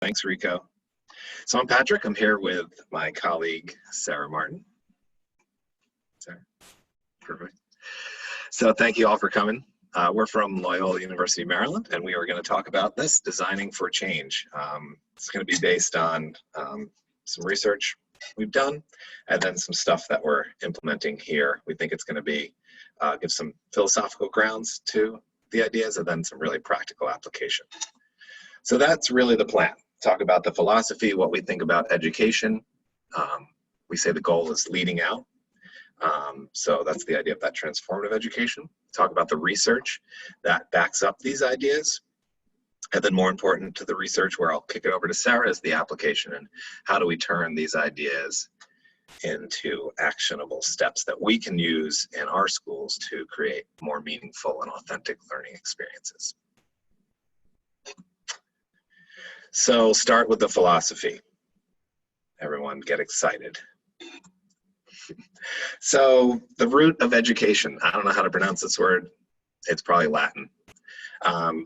Thanks, Rico. So I'm Patrick. I'm here with my colleague, Sarah Martin. Sarah, perfect. So thank you all for coming. We're from Loyola University, Maryland, and we are going to talk about this, designing for change. It's going to be based on some research we've done, and then some stuff that we're implementing here. We think it's going to be give some philosophical grounds to the ideas, and then some really practical application. So that's really the plan. Talk about the philosophy, what we think about education. We say the goal is leading out. So that's the idea of that transformative education. Talk about the research that backs up these ideas. And then more important to the research, where I'll kick it over to Sarah, is the application and how do we turn these ideas into actionable steps that we can use in our schools to create more meaningful and authentic learning experiences. So start with the philosophy. Everyone get excited. So the root of education, I don't know how to pronounce this word. It's probably Latin,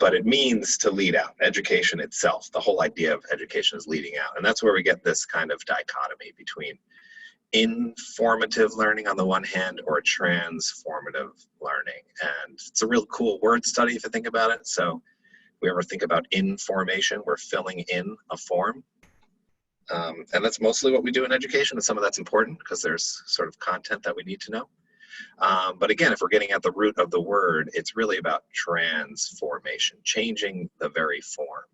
but it means to lead out. Education itself, the whole idea of education is leading out. And that's where we get this kind of dichotomy between informative learning on the one hand or transformative learning. And it's a real cool word study if you think about it. So we ever think about information, we're filling in a form. And that's mostly what we do in education, and some of that's important because there's sort of content that we need to know. But again, if we're getting at the root of the word, it's really about transformation, changing the very form.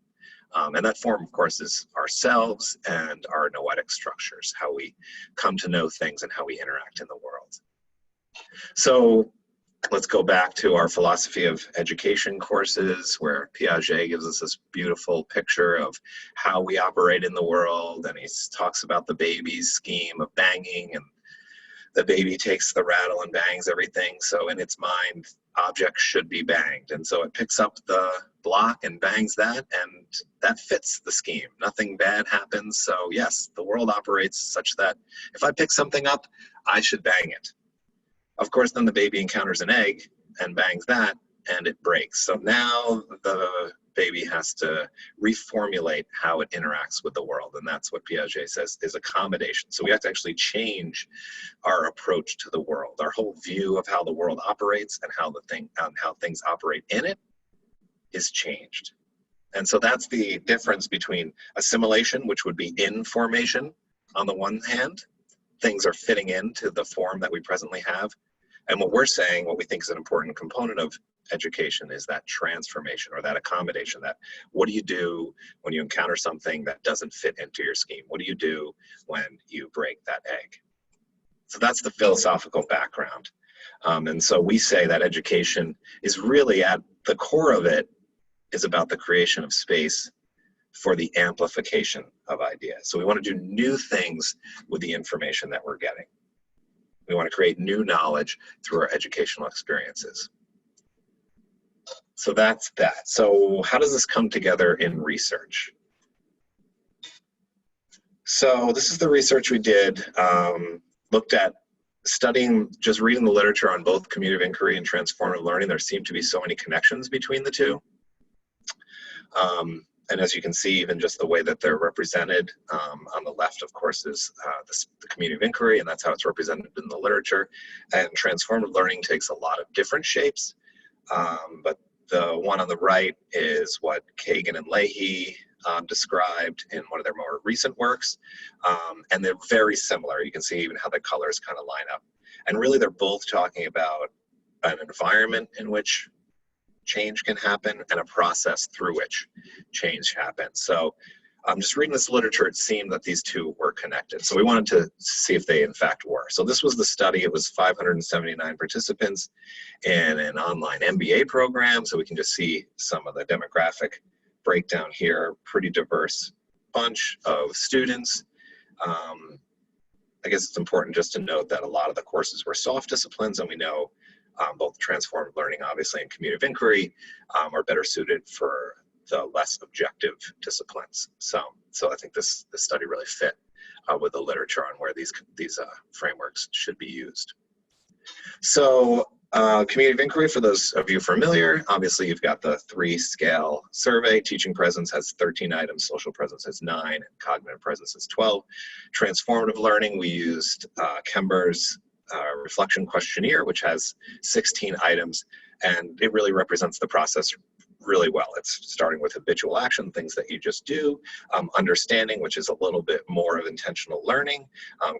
And that form, of course, is ourselves and our noetic structures, how we come to know things and how we interact in the world. So let's go back to our philosophy of education courses, where Piaget gives us this beautiful picture of how we operate in the world. And he talks about the baby's scheme of banging, and the baby takes the rattle and bangs everything. So in its mind, objects should be banged. And so it picks up the block and bangs that, and that fits the scheme. Nothing bad happens. So yes, the world operates such that if I pick something up, I should bang it. Of course, then the baby encounters an egg and bangs that, and it breaks. So now the baby has to reformulate how it interacts with the world, and that's what Piaget says is accommodation. So we have to actually change our approach to the world. Our whole view of how the world operates and how things operate in it is changed. And so that's the difference between assimilation, which would be information on the one hand. Things are fitting into the form that we presently have. And what we're saying, what we think is an important component of education, is that transformation, or that accommodation. That what do you do when you encounter something that doesn't fit into your scheme? What do you do when you break that egg? So that's the philosophical background. And so we say that education is really, at the core of it, is about the creation of space for the amplification of ideas. So we want to do new things with the information that we're getting. We want to create new knowledge through our educational experiences. So that's that. So how does this come together in research? So this is the research we did, looked at studying, just reading the literature on both community of inquiry and transformative learning. There seem to be so many connections between the two. And as you can see, even just the way that they're represented, on the left, of course, is the community of inquiry, and that's how it's represented in the literature. And transformative learning takes a lot of different shapes, but the one on the right is what Kagan and Leahy described in one of their more recent works, and they're very similar. You can see even how the colors kind of line up. And really, they're both talking about an environment in which change can happen and a process through which change happens. So just reading this literature, it seemed that these two were connected. So we wanted to see if they in fact were. So this was the study. It was 579 participants in an online MBA program. So we can just see some of the demographic breakdown here. Pretty diverse bunch of students. I guess it's important just to note that a lot of the courses were soft disciplines, and we know both transformative learning, obviously, and community of inquiry are better suited for the less objective disciplines. So I think this study really fit with the literature on where these frameworks should be used. So Community of inquiry, for those of you familiar, obviously you've got the 3-scale survey. Teaching presence has 13 items, social presence has 9, and cognitive presence has 12. Transformative learning, we used Kember's reflection questionnaire, which has 16 items, and it really represents the process really well. It's starting with habitual action, things that you just do, understanding, which is a little bit more of intentional learning,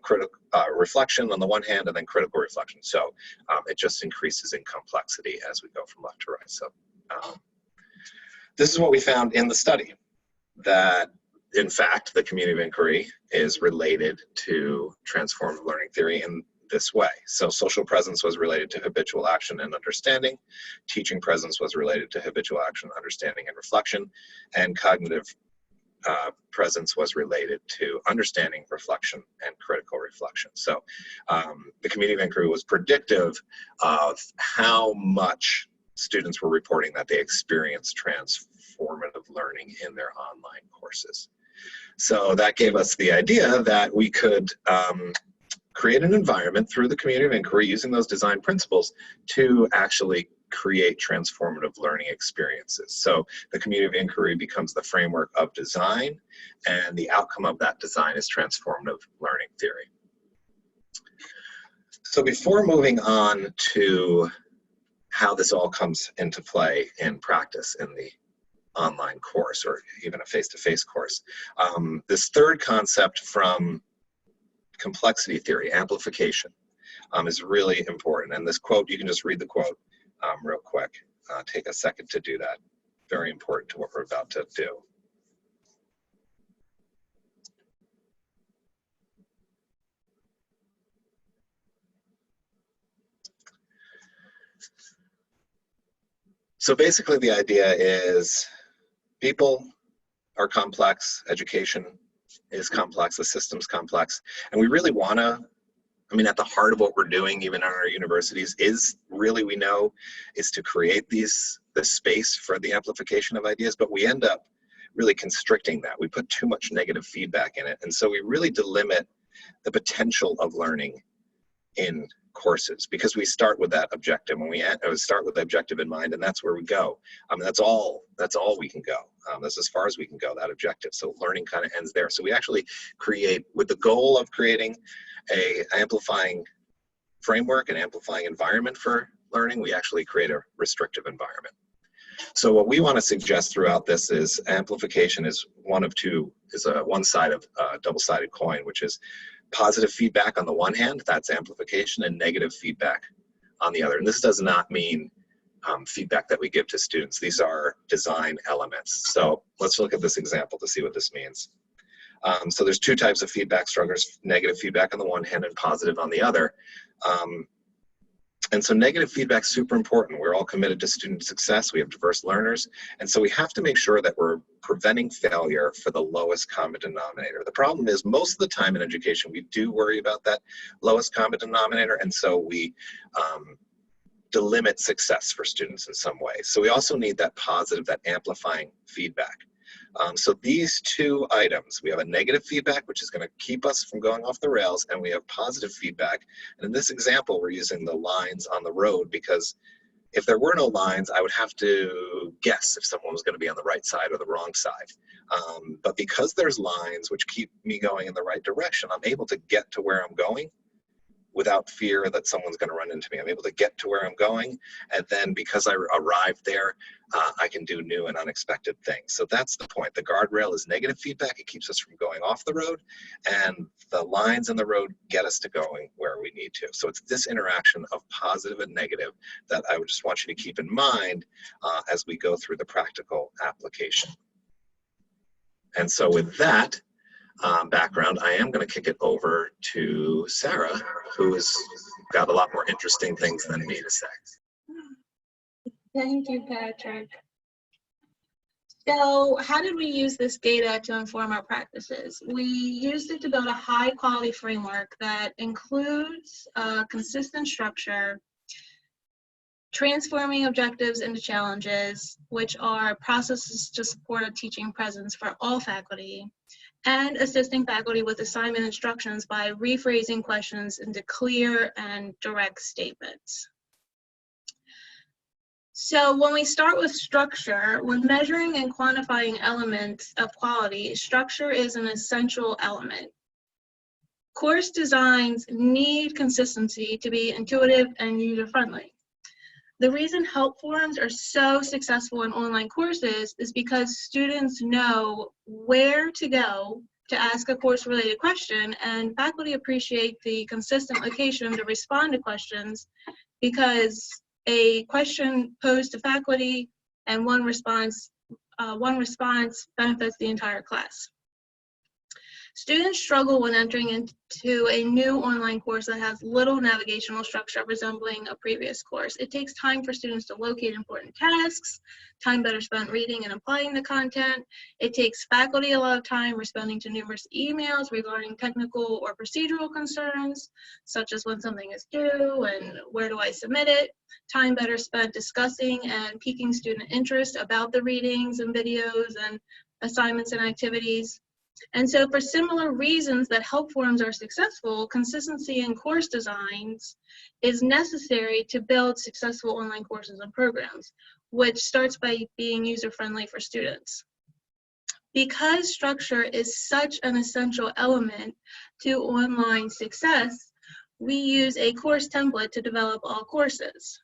critical reflection on the one hand, and then critical reflection. So it just increases in complexity as we go from left to right. So this is what we found in the study, that in fact the community of inquiry is related to transformative learning theory in this way. So social presence was related to habitual action and understanding. Teaching presence was related to habitual action, understanding, and reflection. And cognitive presence was related to understanding, reflection, and critical reflection. So the community of inquiry was predictive of how much students were reporting that they experienced transformative learning in their online courses. So that gave us the idea that we could create an environment through the community of inquiry using those design principles to actually create transformative learning experiences. So the community of inquiry becomes the framework of design, and the outcome of that design is transformative learning theory. So before moving on to how this all comes into play in practice in the online course or even a face-to-face course, this third concept from complexity theory, amplification, is really important. And this quote, you can just read the quote real quick. Take a second to do that. Very important to what we're about to do. So basically the idea is people are complex, education is complex, the system's complex, and we really want to, I mean, at the heart of what we're doing, even in our universities, is really, we know, is to create this space for the amplification of ideas, but we end up really constricting that. We put too much negative feedback in it, and so we really delimit the potential of learning in courses, because we start with that objective, and we start with the objective in mind, and that's where we go. That's all we can go. That's as far as we can go, that objective. So learning kind of ends there. So we actually create, with the goal of creating a amplifying framework, an amplifying environment for learning, we actually create a restrictive environment. So what we want to suggest throughout this is amplification is one side of a double-sided coin, which is positive feedback on the one hand, that's amplification, and negative feedback on the other. And this does not mean feedback that we give to students. These are design elements. So let's look at this example to see what this means. So there's two types of feedback structures, negative feedback on the one hand and positive on the other. And so negative feedback is super important. We're all committed to student success. We have diverse learners. And so we have to make sure that we're preventing failure for the lowest common denominator. The problem is most of the time in education, we do worry about that lowest common denominator. And so we delimit success for students in some way. So we also need that positive, that amplifying feedback. So these two items, we have a negative feedback, which is going to keep us from going off the rails, and we have positive feedback. And in this example, we're using the lines on the road, because if there were no lines, I would have to guess if someone was going to be on the right side or the wrong side. But because there's lines which keep me going in the right direction, I'm able to get to where I'm going without fear that someone's going to run into me. I'm able to get to where I'm going, and then because I arrived there, I can do new and unexpected things. So that's the point. The guardrail is negative feedback. It keeps us from going off the road, and the lines in the road get us to going where we need to. So it's this interaction of positive and negative that I would just want you to keep in mind as we go through the practical application. And so with that background, I am going to kick it over to Sarah, who's got a lot more interesting things than me to say. Thank you, Patrick. So how did we use this data to inform our practices? We used it to build a high quality framework that includes a consistent structure, transforming objectives into challenges, which are processes to support a teaching presence for all faculty, and assisting faculty with assignment instructions by rephrasing questions into clear and direct statements. So when we start with structure, when measuring and quantifying elements of quality, structure is an essential element. Course designs need consistency to be intuitive and user-friendly. The reason help forums are so successful in online courses is because students know where to go to ask a course-related question, and faculty appreciate the consistent location to respond to questions, because a question posed to faculty and one response benefits the entire class. Students struggle when entering into a new online course that has little navigational structure resembling a previous course. It takes time for students to locate important tasks, time better spent reading and applying the content. It takes faculty a lot of time responding to numerous emails regarding technical or procedural concerns, such as when something is due and where do I submit it. Time better spent discussing and piquing student interest about the readings and videos and assignments and activities. And so for similar reasons that help forums are successful, consistency in course designs is necessary to build successful online courses and programs, which starts by being user-friendly for students. Because structure is such an essential element to online success, we use a course template to develop all courses.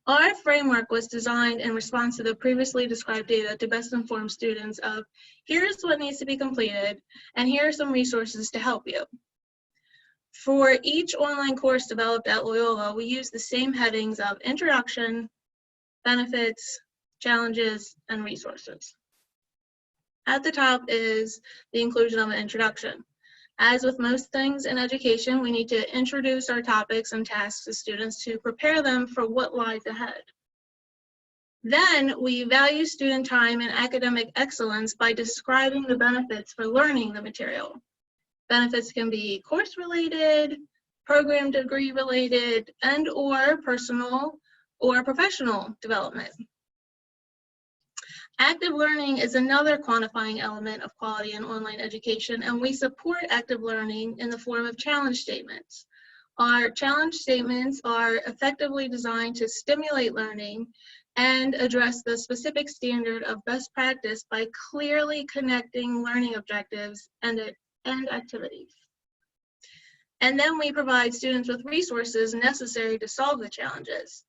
Our framework was designed in response to the previously described data to best inform students of here's what needs to be completed and here are some resources to help you. For each online course developed at Loyola, we use the same headings of introduction, benefits, challenges, and resources. At the top is the inclusion of an introduction. As with most things in education, we need to introduce our topics and tasks to students to prepare them for what lies ahead. Then we value student time and academic excellence by describing the benefits for learning the material. Benefits can be course-related, program degree-related, and/or personal or professional development. Active learning is another quantifying element of quality in online education, and we support active learning in the form of challenge statements. Our challenge statements are effectively designed to stimulate learning and address the specific standard of best practice by clearly connecting learning objectives and activities. And then we provide students with resources necessary to solve the challenges.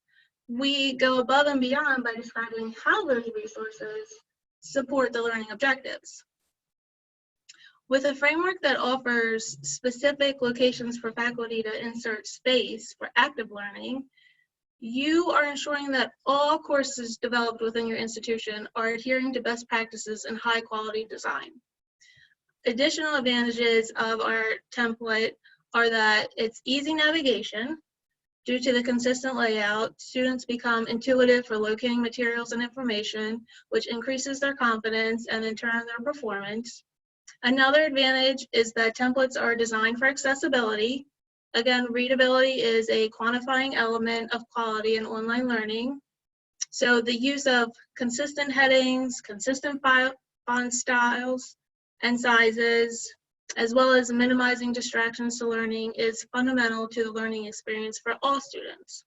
We go above and beyond by describing how those resources support the learning objectives. With a framework that offers specific locations for faculty to insert space for active learning, you are ensuring that all courses developed within your institution are adhering to best practices and high quality design. Additional advantages of our template are that it's easy navigation. Due to the consistent layout, students become intuitive for locating materials and information, which increases their confidence and in turn their performance. Another advantage is that templates are designed for accessibility. Again, readability is a quantifying element of quality in online learning. So the use of consistent headings, consistent font styles and sizes, as well as minimizing distractions to learning, is fundamental to the learning experience for all students.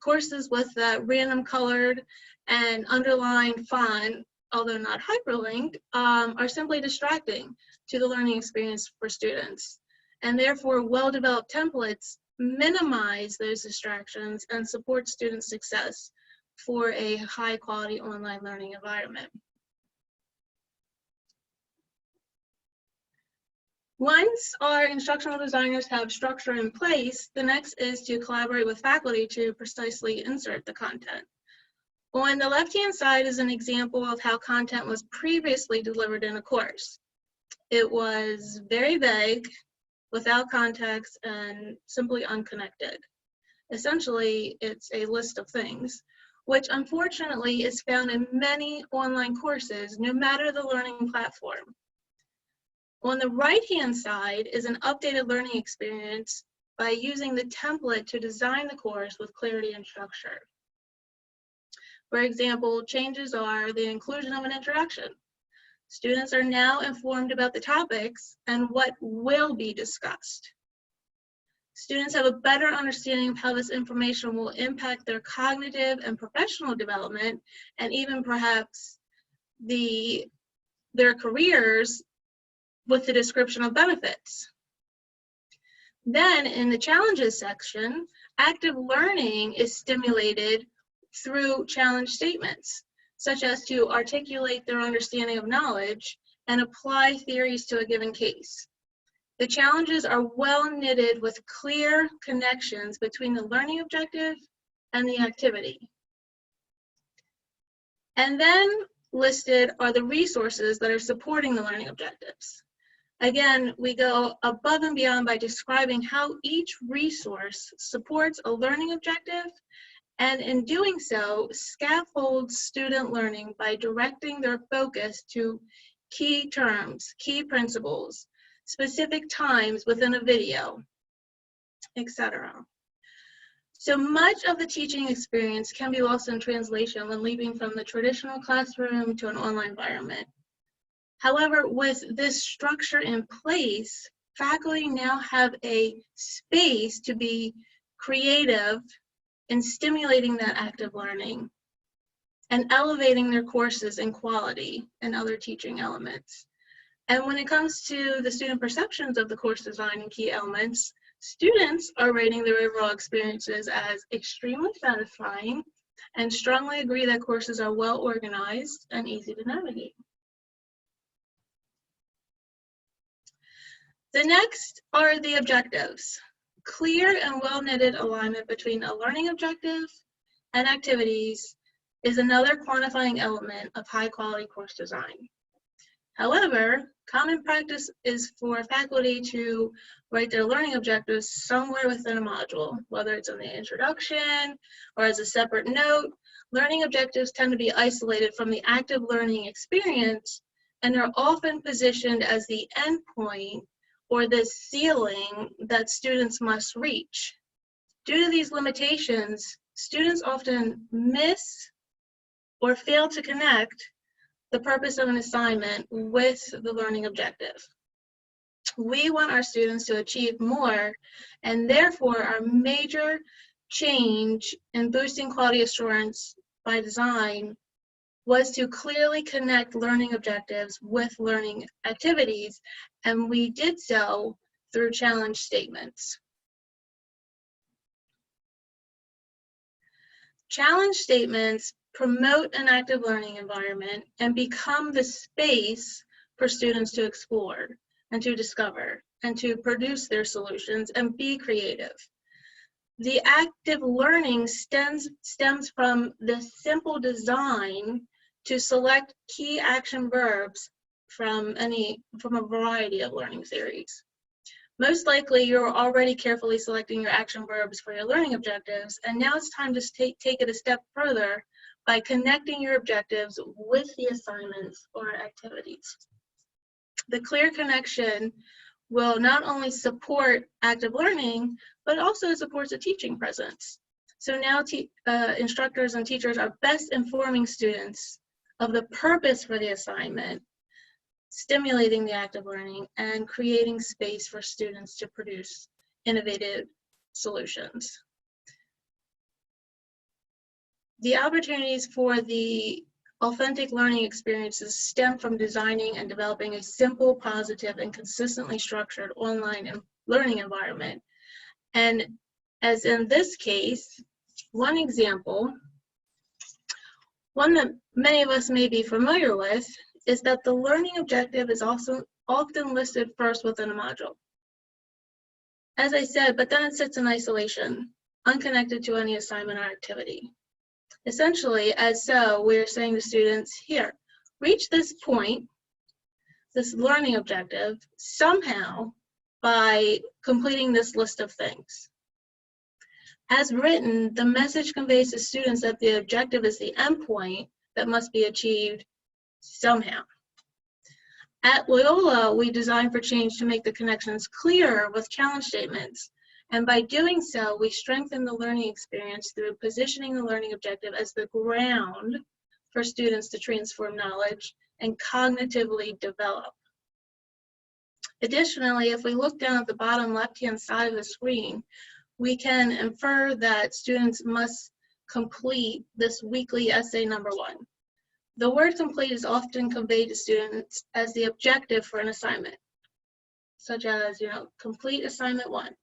Courses with that random colored and underlined font, although not hyperlinked, are simply distracting to the learning experience for students. And therefore, well-developed templates minimize those distractions and support student success for a high-quality online learning environment. Once our instructional designers have structure in place, the next is to collaborate with faculty to precisely insert the content. On the left-hand side is an example of how content was previously delivered in a course. It was very vague, without context, and simply unconnected. Essentially, it's a list of things, which unfortunately is found in many online courses, no matter the learning platform. On the right-hand side is an updated learning experience by using the template to design the course with clarity and structure. For example, changes are the inclusion of an introduction. Students are now informed about the topics and what will be discussed. Students have a better understanding of how this information will impact their cognitive and professional development, and even perhaps their careers with the description of benefits. Then in the challenges section, active learning is stimulated through challenge statements, such as to articulate their understanding of knowledge and apply theories to a given case. The challenges are well knitted with clear connections between the learning objective and the activity. And then listed are the resources that are supporting the learning objectives. Again, we go above and beyond by describing how each resource supports a learning objective, and in doing so, scaffolds student learning by directing their focus to key terms, key principles, specific times within a video, etc. So much of the teaching experience can be lost in translation when leaping from the traditional classroom to an online environment. However, with this structure in place, faculty now have a space to be creative in stimulating that active learning and elevating their courses in quality and other teaching elements. And when it comes to the student perceptions of the course design and key elements, students are rating their overall experiences as extremely satisfying and strongly agree that courses are well organized and easy to navigate. The next are the objectives. Clear and well-knitted alignment between a learning objective and activities is another quantifying element of high-quality course design. However, common practice is for faculty to write their learning objectives somewhere within a module, whether it's in the introduction or as a separate note. Learning objectives tend to be isolated from the active learning experience, and are often positioned as the endpoint or the ceiling that students must reach. Due to these limitations, students often miss or fail to connect the purpose of an assignment with the learning objective. We want our students to achieve more, and therefore our major change in boosting quality assurance by design was to clearly connect learning objectives with learning activities, and we did so through challenge statements. Challenge statements promote an active learning environment and become the space for students to explore and to discover and to produce their solutions and be creative. The active learning stems from the simple design to select key action verbs from a variety of learning theories. Most likely, you're already carefully selecting your action verbs for your learning objectives, and now it's time to take it a step further by connecting your objectives with the assignments or activities. The clear connection will not only support active learning, but also supports a teaching presence. So now instructors and teachers are best informing students of the purpose for the assignment, stimulating the active learning, and creating space for students to produce innovative solutions. The opportunities for the authentic learning experiences stem from designing and developing a simple, positive, and consistently structured online learning environment. And as in this case, one example, one that many of us may be familiar with, is that the learning objective is also often listed first within a module. As I said, but then it sits in isolation, unconnected to any assignment or activity. Essentially, as so, we're saying to students, here, reach this point, this learning objective, somehow by completing this list of things. As written, the message conveys to students that the objective is the endpoint that must be achieved somehow. At Loyola, we design for change to make the connections clearer with challenge statements. And by doing so, we strengthen the learning experience through positioning the learning objective as the ground for students to transform knowledge and cognitively develop. Additionally, if we look down at the bottom left-hand side of the screen, we can infer that students must complete this weekly essay number 1. The word complete is often conveyed to students as the objective for an assignment, such as, complete assignment 1,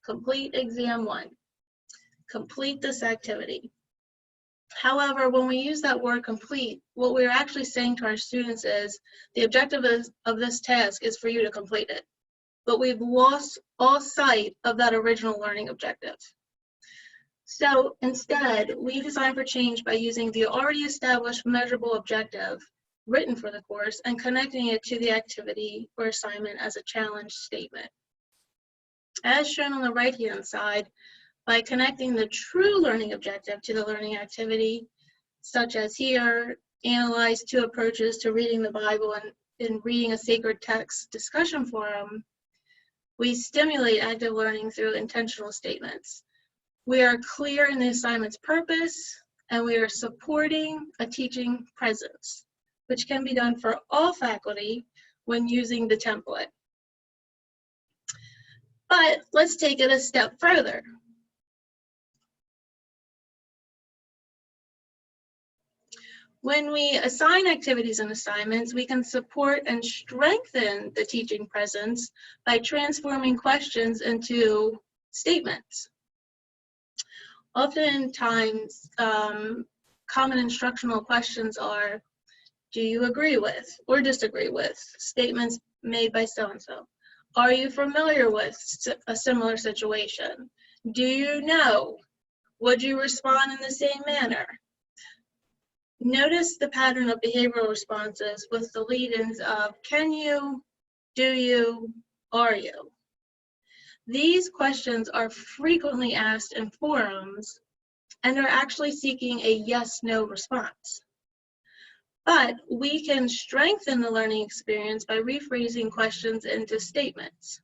complete exam 1, complete this activity. However, when we use that word complete, what we're actually saying to our students is the objective of this task is for you to complete it. But we've lost all sight of that original learning objective. So instead, we design for change by using the already established measurable objective written for the course and connecting it to the activity or assignment as a challenge statement. As shown on the right-hand side, by connecting the true learning objective to the learning activity, such as here, analyze 2 approaches to reading the Bible and reading a sacred text discussion forum, we stimulate active learning through intentional statements. We are clear in the assignment's purpose, and we are supporting a teaching presence, which can be done for all faculty when using the template. But let's take it a step further. When we assign activities and assignments, we can support and strengthen the teaching presence by transforming questions into statements. Oftentimes, common instructional questions are, do you agree with or disagree with statements made by so-and-so? Are you familiar with a similar situation? Do you know? Would you respond in the same manner? Notice the pattern of behavioral responses with the lead-ins of can you, do you, are you? These questions are frequently asked in forums and are actually seeking a yes-no response. But we can strengthen the learning experience by rephrasing questions into statements.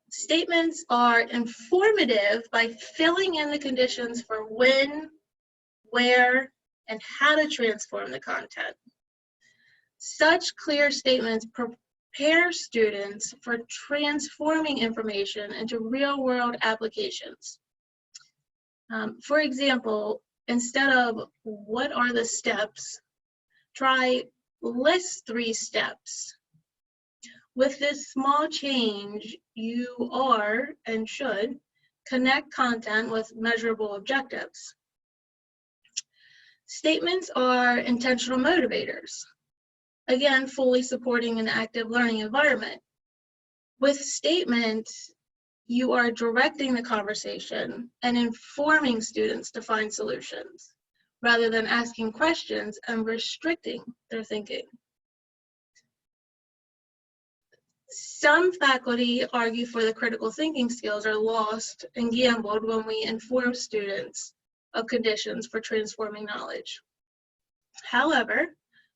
Statements are informative by filling in the conditions for when, where, and how to transform the content. Such clear statements prepare students for transforming information into real-world applications. For example, instead of what are the steps, try list 3 steps. With this small change, you are and should connect content with measurable objectives. Statements are intentional motivators, again, fully supporting an active learning environment. With statements, you are directing the conversation and informing students to find solutions, rather than asking questions and restricting their thinking. Some faculty argue for the critical thinking skills are lost and gambled when we inform students of conditions for transforming knowledge. However,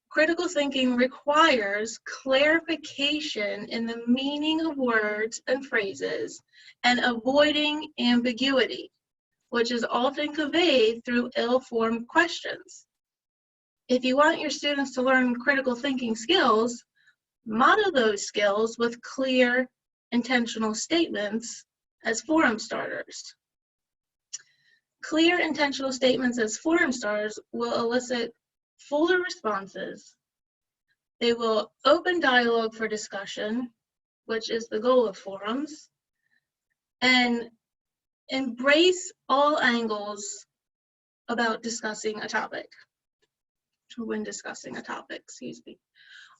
critical thinking requires clarification in the meaning of words and phrases and avoiding ambiguity, which is often conveyed through ill-formed questions. If you want your students to learn critical thinking skills, model those skills with clear, intentional statements as forum starters. Clear, intentional statements as forum starters will elicit fuller responses. They will open dialogue for discussion, which is the goal of forums, and embrace all angles about discussing a topic, when discussing a topic, excuse me.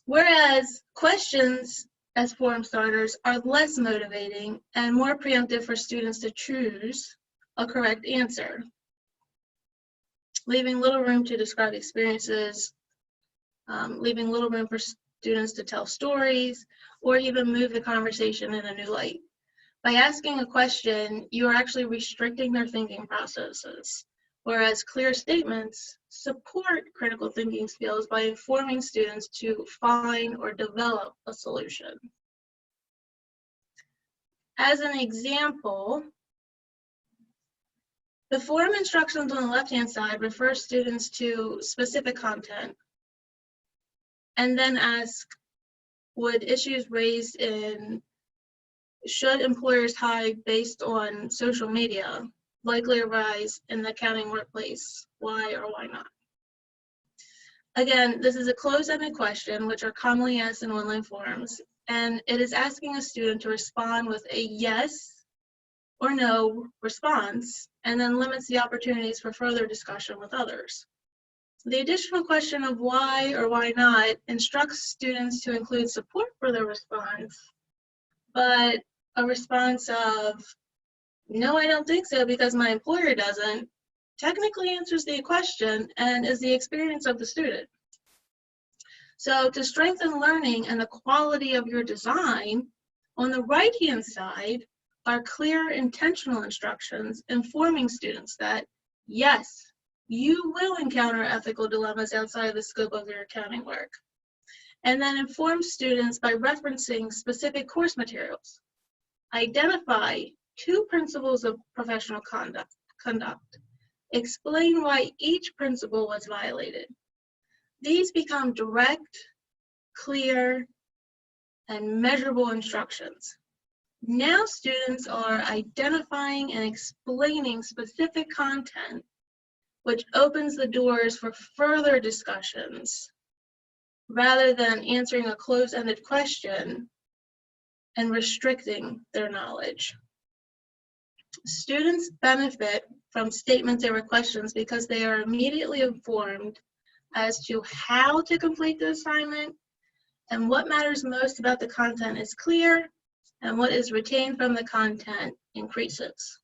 Whereas questions as forum starters are less motivating and more preemptive for students to choose a correct answer, leaving little room to describe experiences, leaving little room for students to tell stories, or even move the conversation in a new light. By asking a question, you are actually restricting their thinking processes, whereas clear statements support critical thinking skills by informing students to find or develop a solution. As an example, the forum instructions on the left-hand side refer students to specific content, and then ask, would issues raised in should employers hire based on social media likely arise in the accounting workplace? Why or why not? Again, this is a closed-ended question which are commonly asked in online forums, and it is asking a student to respond with a yes or no response, and then limits the opportunities for further discussion with others. The additional question of why or why not instructs students to include support for their response, but a response of, no, I don't think so because my employer doesn't, technically answers the question and is the experience of the student. So to strengthen learning and the quality of your design, on the right-hand side are clear intentional instructions informing students that, yes, you will encounter ethical dilemmas outside the scope of your accounting work. And then inform students by referencing specific course materials. Identify 2 principles of professional conduct. Explain why each principle was violated. These become direct, clear, and measurable instructions. Now students are identifying and explaining specific content, which opens the doors for further discussions, rather than answering a closed-ended question and restricting their knowledge. Students benefit from statements over questions because they are immediately informed as to how to complete the assignment, and what matters most about the content is clear, and what is retained from the content increases.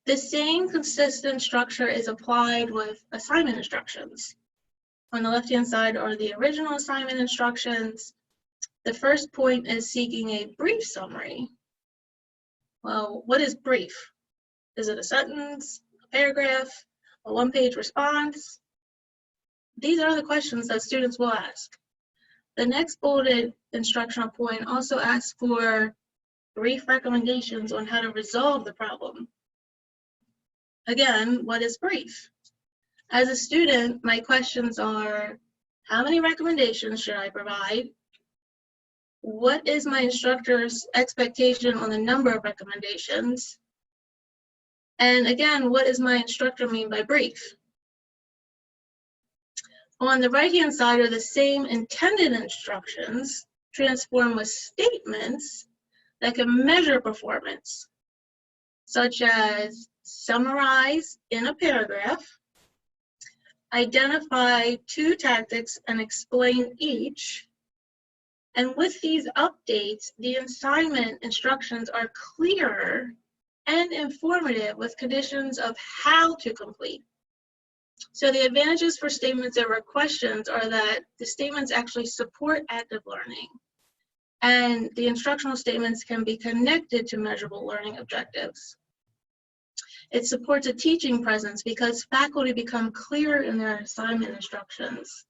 The same consistent structure is applied with assignment instructions. On the left-hand side are the original assignment instructions. The first point is seeking a brief summary. Well, what is brief? Is it a sentence, a paragraph, a one-page response? These are the questions that students will ask. The next bulleted instructional point also asks for brief recommendations on how to resolve the problem. Again, what is brief? As a student, my questions are, how many recommendations should I provide? What is my instructor's expectation on the number of recommendations? And again, what does my instructor mean by brief? On the right-hand side are the same intended instructions transformed with statements that can measure performance, such as summarize in a paragraph, identify 2 tactics and explain each. And with these updates, the assignment instructions are clearer and informative with conditions of how to complete. So the advantages for statements over questions are that the statements actually support active learning, and the instructional statements can be connected to measurable learning objectives. It supports a teaching presence because faculty become clear in their assignment instructions.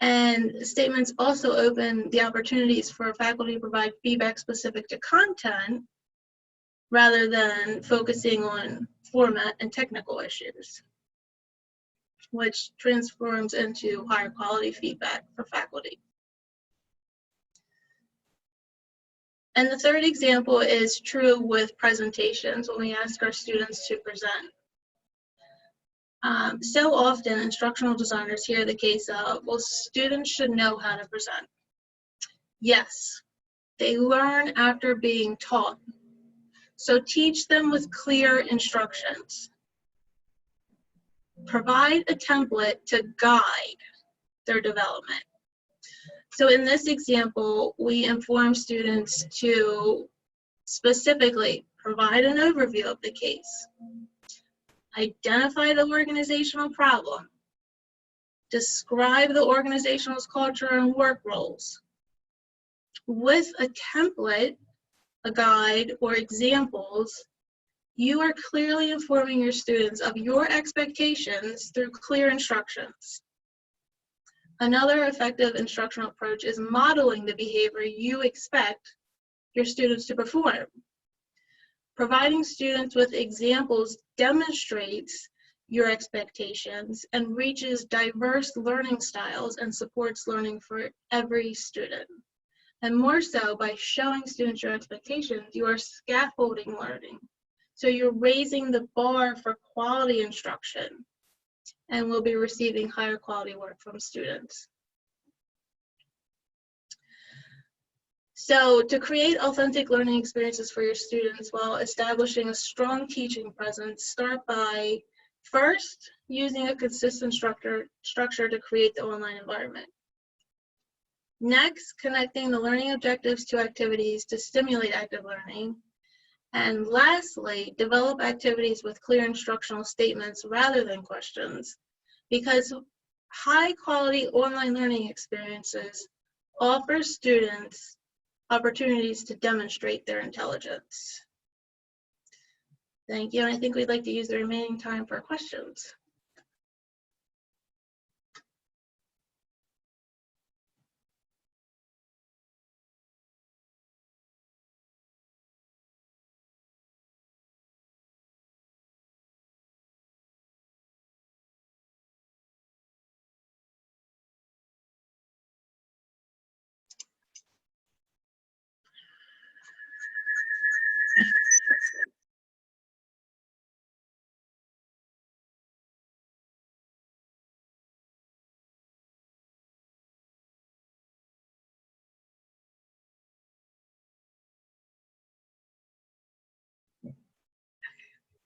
And statements also open the opportunities for faculty to provide feedback specific to content rather than focusing on format and technical issues, which transforms into higher quality feedback for faculty. And the third example is true with presentations when we ask our students to present. So often instructional designers hear the case of, well, students should know how to present. Yes, they learn after being taught. So teach them with clear instructions. Provide a template to guide their development. So in this example, we inform students to specifically provide an overview of the case, identify the organizational problem, describe the organizational culture and work roles. With a template, a guide, or examples, you are clearly informing your students of your expectations through clear instructions. Another effective instructional approach is modeling the behavior you expect your students to perform. Providing students with examples demonstrates your expectations and reaches diverse learning styles and supports learning for every student. And more so, by showing students your expectations, you are scaffolding learning. So you're raising the bar for quality instruction and will be receiving higher quality work from students. So to create authentic learning experiences for your students while establishing a strong teaching presence, start by first using a consistent structure to create the online environment. Next, connecting the learning objectives to activities to stimulate active learning. And lastly, develop activities with clear instructional statements rather than questions, because high quality online learning experiences offer students opportunities to demonstrate their intelligence. Thank you, and I think we'd like to use the remaining time for questions.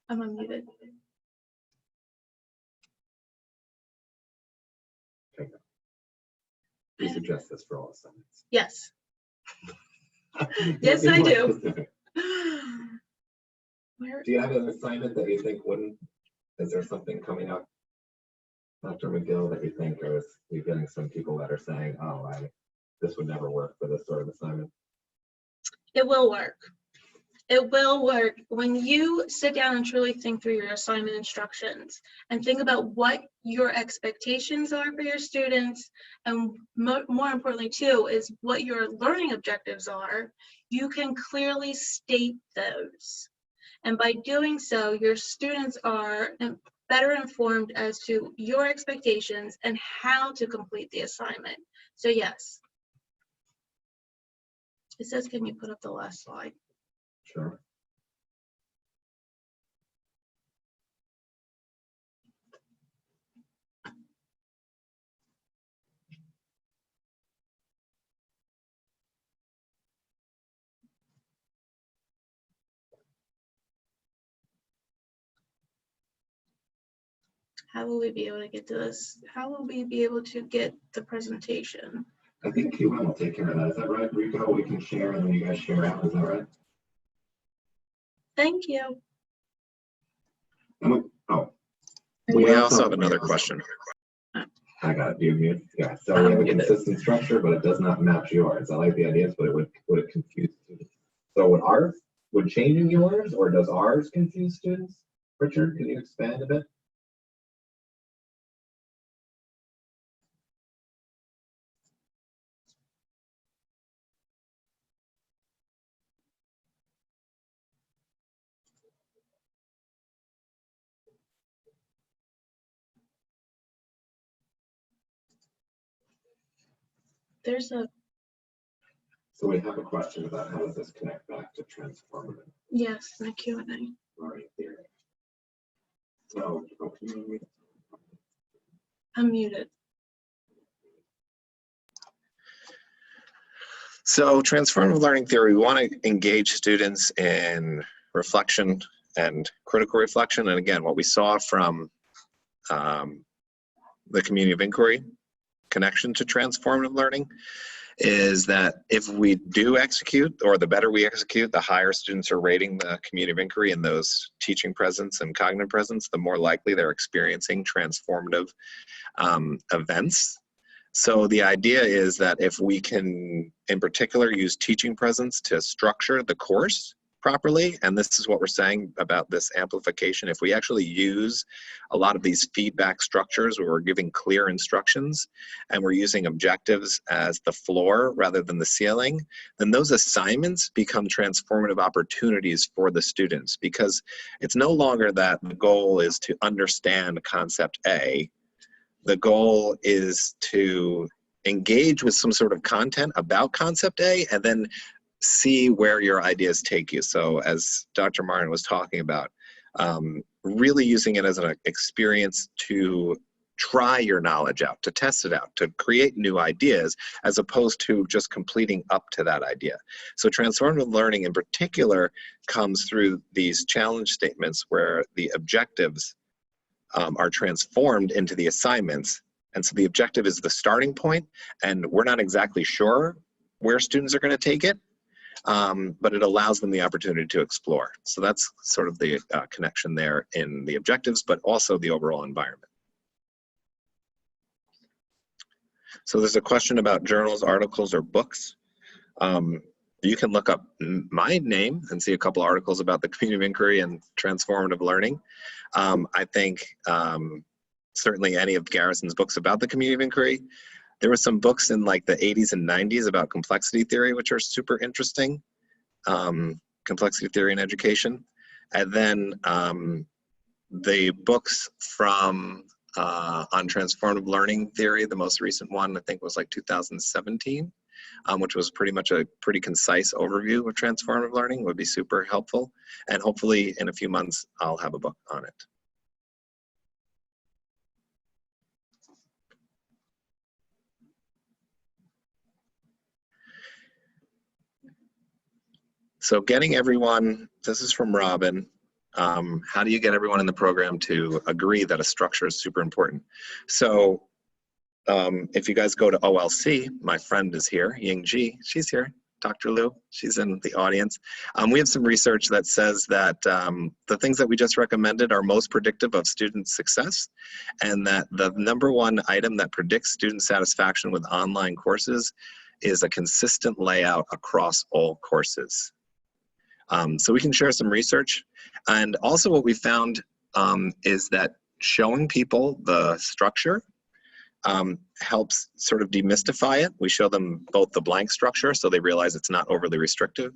I'm unmuted. Okay. You suggest this for all assignments? Yes. Yes, I do. Do you have an assignment that you think wouldn't? Is there something coming up, Dr. McGill, that you think, or is you getting some people that are saying, oh, this would never work for this sort of assignment? It will work. It will work when you sit down and truly think through your assignment instructions and think about what your expectations are for your students, and more importantly too is what your learning objectives are. You can clearly state those, and by doing so your students are better informed as to your expectations and how to complete the assignment. So yes. It says, can you put up the last slide? Sure. How will we be able to get to this? How will we be able to get the presentation? I think QM will take care of that. Is that right, Rico? We can share and then you guys share out. Is that right? Thank you. We also have another question. I got it. Do you mute? Yeah. So we have a consistent structure, but it does not match yours. I like the ideas, but would it confuse students? So would changing yours, or does ours confuse students? Richard, can you expand a bit? So we have a question about how does this connect back to transformative? Yes, the Q&A. Learning theory. So, I'm muted. So transformative learning theory, we want to engage students in reflection and critical reflection. And again, what we saw from the community of inquiry connection to transformative learning is that if we do execute, or the better we execute, the higher students are rating the community of inquiry and those teaching presence and cognitive presence, the more likely they're experiencing transformative events. So the idea is that if we can, in particular, use teaching presence to structure the course, properly, and this is what we're saying about this amplification, if we actually use a lot of these feedback structures where we're giving clear instructions and we're using objectives as the floor rather than the ceiling, then those assignments become transformative opportunities for the students, because it's no longer that the goal is to understand concept A. The goal is to engage with some sort of content about concept A and then see where your ideas take you. So as Dr. Martin was talking about, really using it as an experience to try your knowledge out, to test it out, to create new ideas, as opposed to just completing up to that idea. So transformative learning in particular comes through these challenge statements where the objectives are transformed into the assignments. And so the objective is the starting point, and we're not exactly sure where students are going to take it, but it allows them the opportunity to explore. So that's sort of the connection there in the objectives, but also the overall environment. So there's a question about journals, articles, or books. You can look up my name and see a couple articles about the community of inquiry and transformative learning. I think certainly any of Garrison's books about the community of inquiry. There were some books in like the 80s and 90s about complexity theory, which are super interesting. Complexity theory in education. And then the books from on transformative learning theory, the most recent one I think was like 2017, which was pretty much a pretty concise overview of transformative learning, would be super helpful. And hopefully in a few months, I'll have a book on it. So getting everyone, this is from Robin, how do you get everyone in the program to agree that a structure is super important? So if you guys go to OLC, my friend is here, Ying Ji, she's here, Dr. Liu, she's in the audience. We have some research that says that the things that we just recommended are most predictive of student success, and that the #1 item that predicts student satisfaction with online courses is a consistent layout across all courses. So we can share some research. And also what we found is that showing people the structure helps sort of demystify it. We show them both the blank structure so they realize it's not overly restrictive.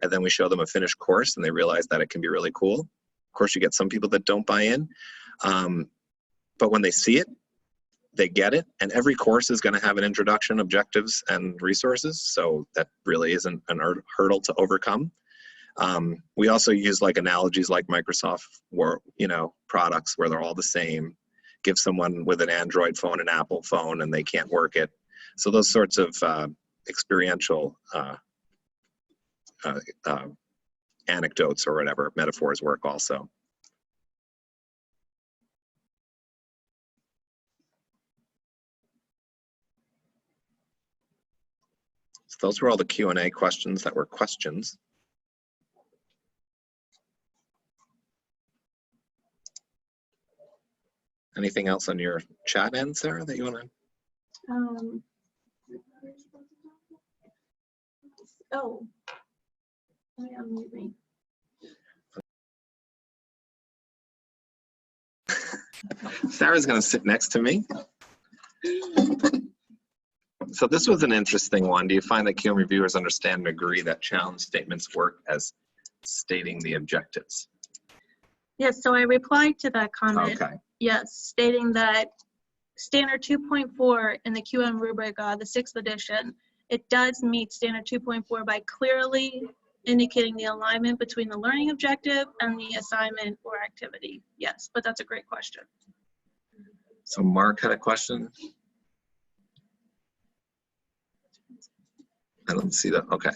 And then we show them a finished course and they realize that it can be really cool. Of course, you get some people that don't buy in. But when they see it, they get it. And every course is going to have an introduction, objectives, and resources. So that really isn't a hurdle to overcome. We also use like analogies like Microsoft products where they're all the same. Give someone with an Android phone an Apple phone and they can't work it. So those sorts of experiential anecdotes or whatever, metaphors work also. So those were all the Q&A questions that were questions. Anything else on your chat end, Sarah, that you want to? Oh, let me unmute me. Sarah's going to sit next to me. So this was an interesting one. Do you find that QM reviewers understand and agree that challenge statements work as stating the objectives? Yes, so I replied to that comment. Okay. Yes, stating that standard 2.4 in the QM rubric, the 6th edition, it does meet standard 2.4 by clearly indicating the alignment between the learning objective and the assignment or activity. Yes, but that's a great question. So Mark had a question. I don't see that. Okay.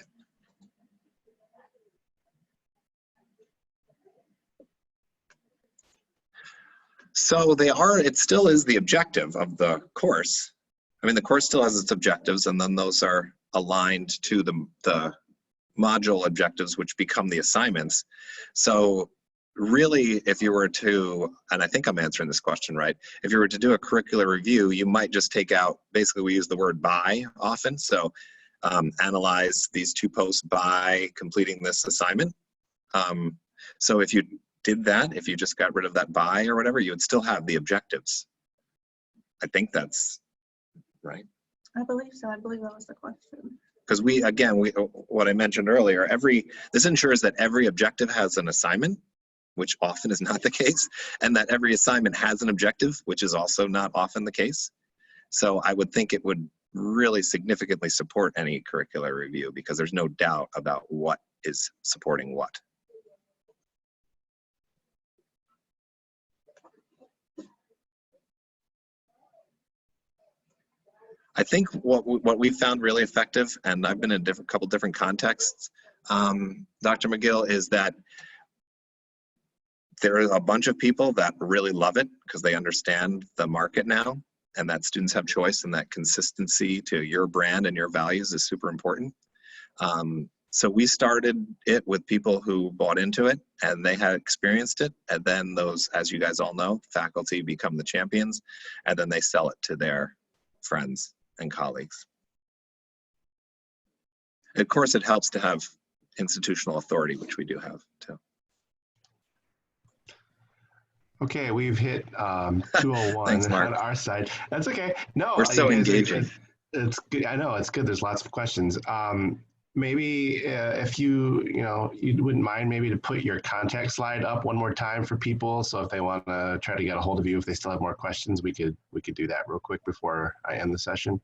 So they are, it still is the objective of the course. I mean, the course still has its objectives, and then those are aligned to the module objectives, which become the assignments. So really, if you were to, and I think I'm answering this question right, if you were to do a curricular review, you might just take out, basically we use the word by often. So analyze these 2 posts by completing this assignment. So if you did that, if you just got rid of that by or whatever, you would still have the objectives. I think that's right. I believe so. I believe that was the question. Because what I mentioned earlier, this ensures that every objective has an assignment, which often is not the case, and that every assignment has an objective, which is also not often the case. So I would think it would really significantly support any curricular review because there's no doubt about what is supporting what. I think what we found really effective, and I've been in a couple different contexts, Dr. McGill, is that there are a bunch of people that really love it because they understand the market now, and that students have choice, and that consistency to your brand and your values is super important. So we started it with people who bought into it and they had experienced it, and then those, as you guys all know, faculty become the champions, and then they sell it to their friends and colleagues. Of course, it helps to have institutional authority, which we do have too. Okay, we've hit 2:01 Thanks, Mark. on our side. That's okay. No, we're so engaging. It's good. I know it's good. There's lots of questions. Maybe if you wouldn't mind maybe to put your contact slide up one more time for people. So if they want to try to get a hold of you, if they still have more questions, we could do that real quick before I end the session.